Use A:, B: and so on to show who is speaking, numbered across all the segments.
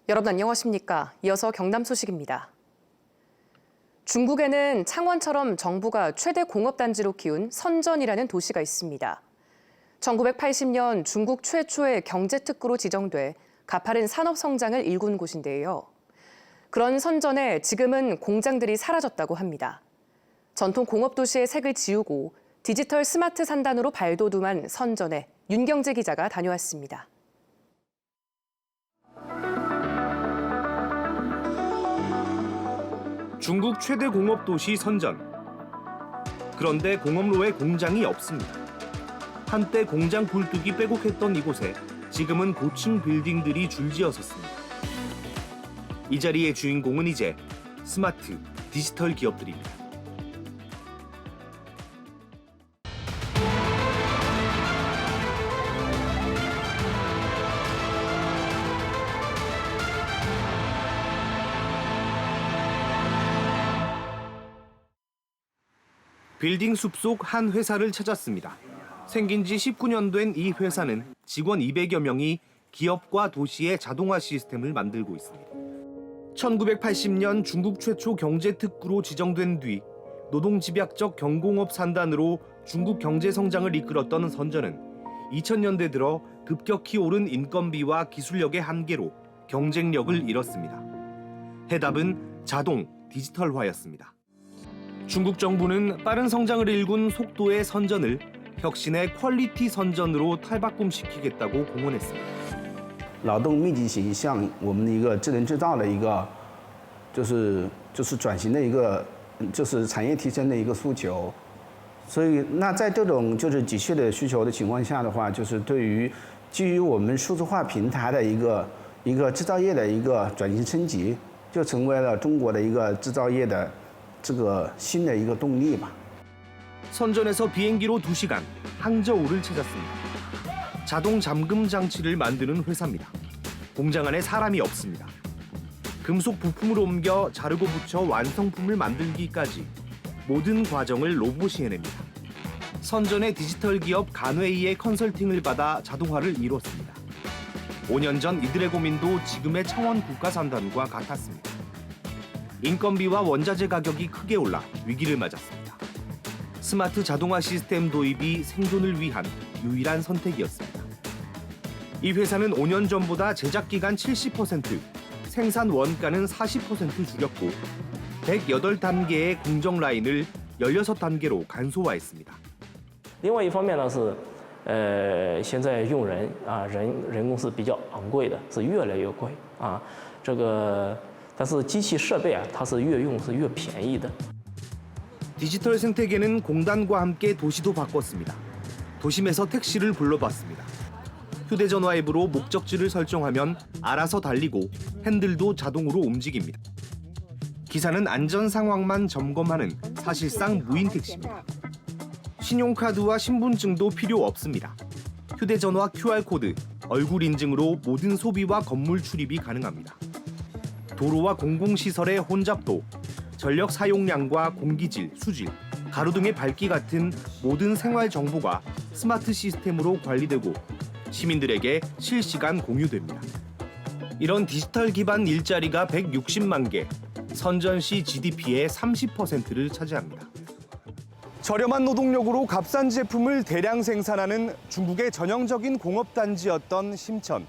A: 여러분 안녕하십니까? 이어서 경남 소식입니다. 중국에는 창원처럼 정부가 최대 공업단지로 키운 선전이라는 도시가 있습니다. 1980년 중국 최초의 경제특구로 지정돼 가파른 산업 성장을 일군 곳인데요. 그런 선전에 지금은 공장들이 사라졌다고 합니다. 전통 공업도시의 색을 지우고 디지털 스마트 산단으로 발돋움한 선전에 윤경재 기자가 다녀왔습니다.
B: 중국 최대 공업도시 선전. 그런데 공업로에 공장이 없습니다. 한때 공장 굴뚝이 빼곡했던 이곳에 지금은 고층 빌딩들이 줄지어섰습니다. 이 자리의 주인공은 이제 스마트, 디지털 기업들입니다. 빌딩 숲속 한 회사를 찾았습니다. 생긴 지 19년 된 이 회사는 직원 200여 명이 기업과 도시의 자동화 시스템을 만들고 있습니다. 1980년 중국 최초 경제특구로 지정된 뒤 노동집약적 경공업 산단으로 중국 경제 성장을 이끌었던 선전은 2000년대 들어 급격히 오른 인건비와 기술력의 한계로 경쟁력을 잃었습니다. 해답은 자동, 디지털화였습니다. 중국 정부는 빠른 성장을 일군 속도의 선전을 혁신의 퀄리티 선전으로 탈바꿈시키겠다고 공언했습니다.
C: 劳动密集型向我们的一个智能制造的一个，就是转型的一个，就是产业提升的一个诉求。所以，那在这种就是急切的需求的情况下的话，就是对于基于我们数字化平台的一个制造业的一个转型升级，就成为了中国的一个制造业的这个新的一个动力吧。
B: 선전에서 비행기로 2시간, 항저우를 찾았습니다. 자동 잠금 장치를 만드는 회사입니다. 공장 안에 사람이 없습니다. 금속 부품을 옮겨 자르고 붙여 완성품을 만들기까지 모든 과정을 로봇이 해냅니다. 선전의 디지털 기업 간웨이의 컨설팅을 받아 자동화를 이뤘습니다. 5년 전 이들의 고민도 지금의 창원 국가산단과 같았습니다. 인건비와 원자재 가격이 크게 올라 위기를 맞았습니다. 스마트 자동화 시스템 도입이 생존을 위한 유일한 선택이었습니다. 이 회사는 5년 전보다 제작 기간 70%, 생산 원가는 40% 줄였고 108단계의 공정 라인을 16단계로 간소화했습니다.
D: 另外一方面呢是，现在用人啊，人工是比较昂贵的，是越来越贵啊。这个，但是机器设备啊，它是越用是越便宜的。
B: 디지털 생태계는 공단과 함께 도시도 바꿨습니다. 도심에서 택시를 불러봤습니다. 휴대전화 앱으로 목적지를 설정하면 알아서 달리고 핸들도 자동으로 움직입니다. 기사는 안전 상황만 점검하는 사실상 무인 택시입니다. 신용카드와 신분증도 필요 없습니다. 휴대전화 QR코드, 얼굴 인증으로 모든 소비와 건물 출입이 가능합니다. 도로와 공공시설의 혼잡도, 전력 사용량과 공기질, 수질, 가로등의 밝기 같은 모든 생활 정보가 스마트 시스템으로 관리되고 시민들에게 실시간 공유됩니다. 이런 디지털 기반 일자리가 160만 개, 선전시 GDP의 30%를 차지합니다. 저렴한 노동력으로 값싼 제품을 대량 생산하는 중국의 전형적인 공업단지였던 심천.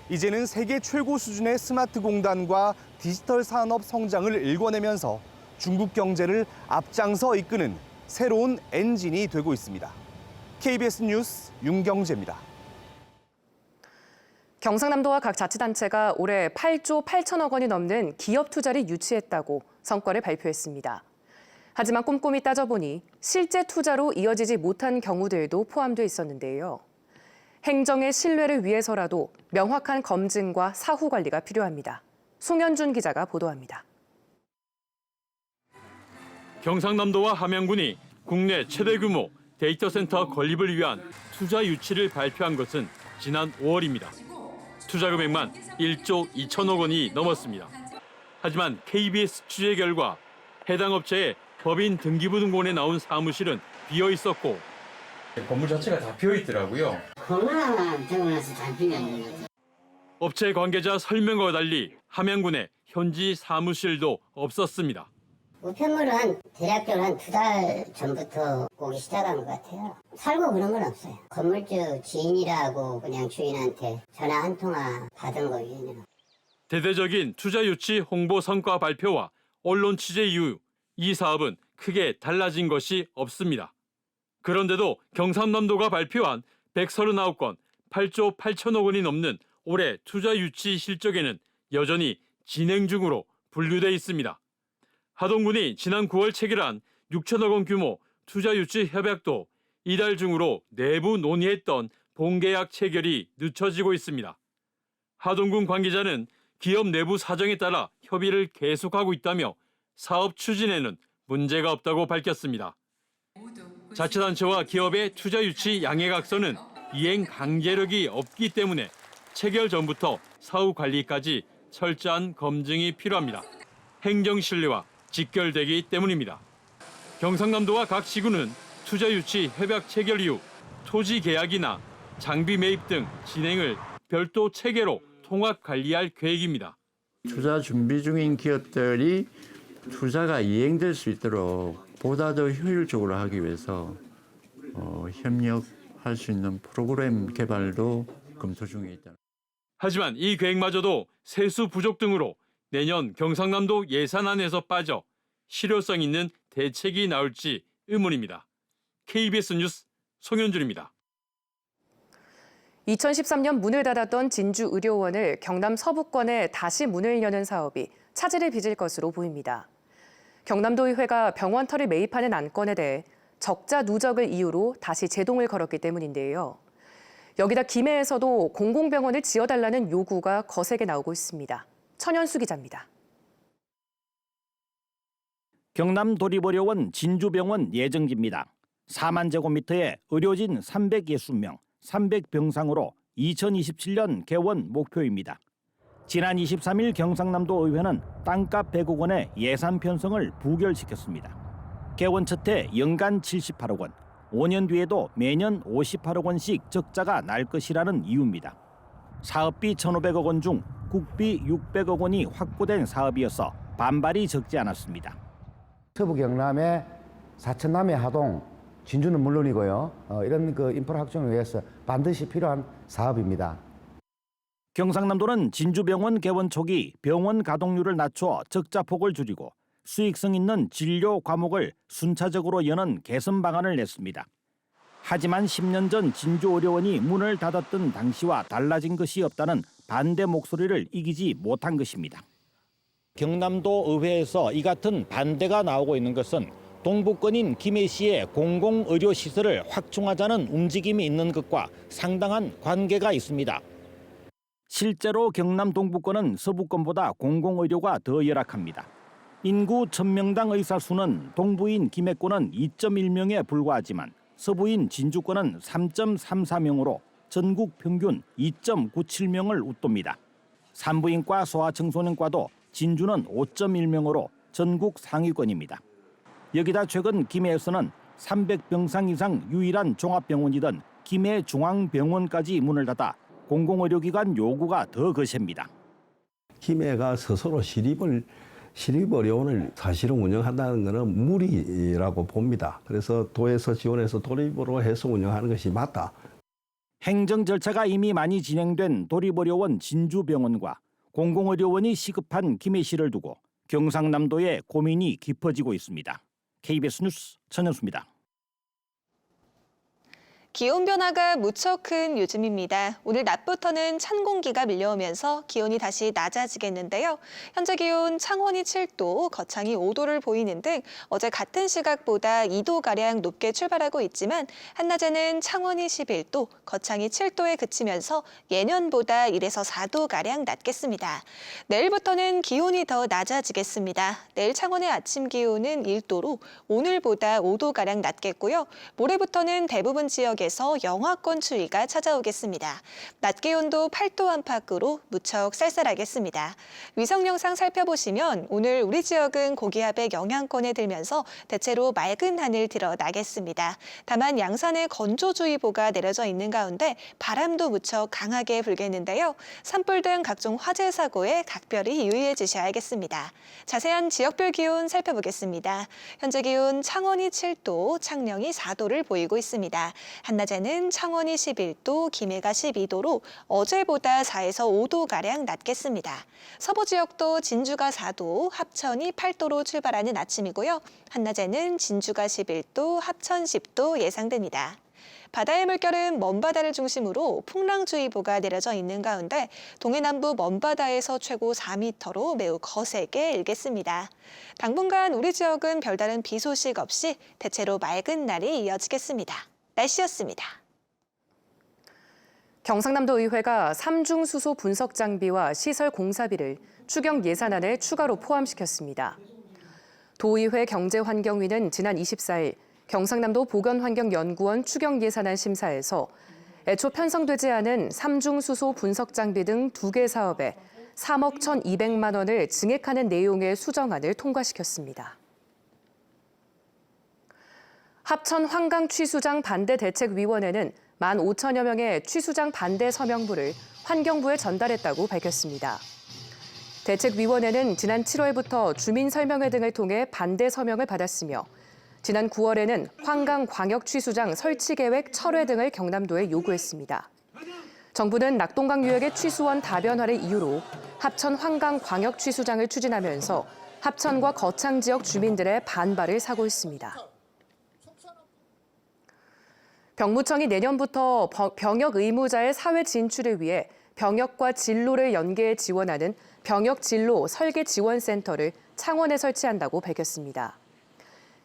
B: 이제는 세계 최고 수준의 스마트 공단과 디지털 산업 성장을 일궈내면서 중국 경제를 앞장서 이끄는 새로운 엔진이 되고 있습니다. KBS 뉴스 윤경재입니다.
A: 경상남도와 각 자치단체가 올해 8조 8천억 원이 넘는 기업 투자를 유치했다고 성과를 발표했습니다. 하지만 꼼꼼히 따져보니 실제 투자로 이어지지 못한 경우들도 포함돼 있었는데요. 행정의 신뢰를 위해서라도 명확한 검증과 사후 관리가 필요합니다. 송현준 기자가 보도합니다.
E: 경상남도와 함양군이 국내 최대 규모 데이터 센터 건립을 위한 투자 유치를 발표한 것은 지난 5월입니다. 투자 금액만 1조 2천억 원이 넘었습니다. 하지만 KBS 취재 결과 해당 업체의 법인 등기부등본에 나온 사무실은 비어 있었고
F: 건물 자체가 다 비어 있더라고요.
G: 코로나 되고 나서 잘 비었는 거죠.
E: 업체 관계자 설명과 달리 함양군에 현지 사무실도 없었습니다.
F: 우편물은 대략적으로 한 2달 전부터 오기 시작한 것 같아요. 살고 그런 건 없어요. 건물주 지인이라고 그냥 주인한테 전화 한 통화 받은 거 위에는.
E: 대대적인 투자 유치 홍보 성과 발표와 언론 취재 이후 이 사업은 크게 달라진 것이 없습니다. 그런데도 경상남도가 발표한 139건 8조 8천억 원이 넘는 올해 투자 유치 실적에는 여전히 진행 중으로 분류돼 있습니다. 하동군이 지난 9월 체결한 6천억 원 규모 투자 유치 협약도 이달 중으로 내부 논의했던 본계약 체결이 늦춰지고 있습니다. 하동군 관계자는 기업 내부 사정에 따라 협의를 계속하고 있다며 사업 추진에는 문제가 없다고 밝혔습니다. 자치단체와 기업의 투자 유치 양해각서는 이행 강제력이 없기 때문에 체결 전부터 사후 관리까지 철저한 검증이 필요합니다. 행정 신뢰와 직결되기 때문입니다. 경상남도와 각 시군은 투자 유치 협약 체결 이후 토지 계약이나 장비 매입 등 진행을 별도 체계로 통합 관리할 계획입니다.
G: 투자 준비 중인 기업들이 투자가 이행될 수 있도록 보다 더 효율적으로 하기 위해서 협력할 수 있는 프로그램 개발도 검토 중에 있다.
E: 하지만 이 계획마저도 세수 부족 등으로 내년 경상남도 예산안에서 빠져 실효성 있는 대책이 나올지 의문입니다. KBS 뉴스 송현준입니다.
A: 2013년 문을 닫았던 진주의료원을 경남 서부권에 다시 문을 여는 사업이 차질을 빚을 것으로 보입니다. 경남도의회가 병원터를 매입하는 안건에 대해 적자 누적을 이유로 다시 제동을 걸었기 때문인데요. 여기다 김해에서도 공공병원을 지어달라는 요구가 거세게 나오고 있습니다. 천연수 기자입니다.
H: 경남 도립의료원 진주병원 예정지입니다. 4만 제곱미터에 의료진 360명, 300병상으로 2027년 개원 목표입니다. 지난 23일 경상남도 의회는 땅값 100억 원의 예산 편성을 부결시켰습니다. 개원 첫 해 연간 78억 원, 5년 뒤에도 매년 58억 원씩 적자가 날 것이라는 이유입니다. 사업비 1,500억 원 중 국비 600억 원이 확보된 사업이어서 반발이 적지 않았습니다.
I: 서부 경남의 사천남의 하동, 진주는 물론이고요. 이런 인프라 확충을 위해서 반드시 필요한 사업입니다.
H: 경상남도는 진주병원 개원 초기 병원 가동률을 낮춰 적자폭을 줄이고 수익성 있는 진료 과목을 순차적으로 여는 개선 방안을 냈습니다. 하지만 10년 전 진주의료원이 문을 닫았던 당시와 달라진 것이 없다는 반대 목소리를 이기지 못한 것입니다. 경남도 의회에서 이 같은 반대가 나오고 있는 것은 동부권인 김해시의 공공의료시설을 확충하자는 움직임이 있는 것과 상당한 관계가 있습니다. 실제로 경남 동부권은 서부권보다 공공의료가 더 열악합니다. 인구 1000명당 의사 수는 동부인 김해권은 2.1명에 불과하지만 서부인 진주권은 3.34명으로 전국 평균 2.97명을 웃돕니다. 산부인과 소아청소년과도 진주는 5.1명으로 전국 상위권입니다. 여기다 최근 김해에서는 300병상 이상 유일한 종합병원이던 김해중앙병원까지 문을 닫아 공공의료기관 요구가 더 거셉니다.
J: 김해가 스스로 시립의료원을 사실은 운영한다는 것은 무리라고 봅니다. 그래서 도에서 지원해서 도립으로 해서 운영하는 것이 맞다.
H: 행정 절차가 이미 많이 진행된 도립의료원 진주병원과 공공의료원이 시급한 김해시를 두고 경상남도의 고민이 깊어지고 있습니다. KBS 뉴스 천연수입니다.
K: 기온 변화가 무척 큰 요즘입니다. 오늘 낮부터는 찬 공기가 밀려오면서 기온이 다시 낮아지겠는데요. 현재 기온 창원이 7도, 거창이 5도를 보이는 등 어제 같은 시각보다 2도가량 높게 출발하고 있지만 한낮에는 창원이 11도, 거창이 7도에 그치면서 예년보다 1에서 4도가량 낮겠습니다. 내일부터는 기온이 더 낮아지겠습니다. 내일 창원의 아침 기온은 1도로 오늘보다 5도가량 낮겠고요. 모레부터는 대부분 지역에 지역에서 영하권 추위가 찾아오겠습니다. 낮 기온도 8도 안팎으로 무척 쌀쌀하겠습니다. 위성 영상 살펴보시면 오늘 우리 지역은 고기압의 영향권에 들면서 대체로 맑은 하늘 드러나겠습니다. 다만 양산에 건조주의보가 내려져 있는 가운데 바람도 무척 강하게 불겠는데요. 산불 등 각종 화재 사고에 각별히 유의해 주셔야겠습니다. 자세한 지역별 기온 살펴보겠습니다. 현재 기온 창원이 7도, 창녕이 4도를 보이고 있습니다. 한낮에는 창원이 11도, 김해가 12도로 어제보다 4에서 5도가량 낮겠습니다. 서부 지역도 진주가 4도, 합천이 8도로 출발하는 아침이고요. 한낮에는 진주가 11도, 합천 10도 예상됩니다. 바다의 물결은 먼바다를 중심으로 풍랑주의보가 내려져 있는 가운데 동해남부 먼바다에서 최고 4m로 매우 거세게 일겠습니다. 당분간 우리 지역은 별다른 비 소식 없이 대체로 맑은 날이 이어지겠습니다. 날씨였습니다.
A: 경상남도 의회가 삼중 수소 분석 장비와 시설 공사비를 추경 예산안에 추가로 포함시켰습니다. 도의회 경제환경위는 지난 24일 경상남도 보건환경연구원 추경 예산안 심사에서 애초 편성되지 않은 삼중수소 분석 장비 등 2개 사업에 3억 1,200만 원을 증액하는 내용의 수정안을 통과시켰습니다. 합천 환강 취수장 반대 대책위원회는 15,000여 명의 취수장 반대 서명부를 환경부에 전달했다고 밝혔습니다. 대책위원회는 지난 7월부터 주민설명회 등을 통해 반대 서명을 받았으며 지난 9월에는 환강 광역 취수장 설치 계획 철회 등을 경남도에 요구했습니다. 정부는 낙동강 유역의 취수원 다변화를 이유로 합천 환강 광역 취수장을 추진하면서 합천과 거창 지역 주민들의 반발을 사고 있습니다. 병무청이 내년부터 병역 의무자의 사회 진출을 위해 병역과 진로를 연계해 지원하는 병역 진로 설계 지원센터를 창원에 설치한다고 밝혔습니다.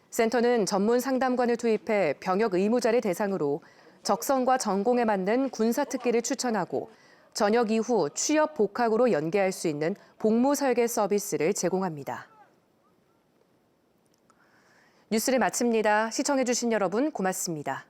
A: 센터는 전문 상담관을 투입해 병역 의무자를 대상으로 적성과 전공에 맞는 군사 특기를 추천하고 전역 이후 취업 복학으로 연계할 수 있는 복무 설계 서비스를 제공합니다. 뉴스를 마칩니다. 시청해주신 여러분 고맙습니다.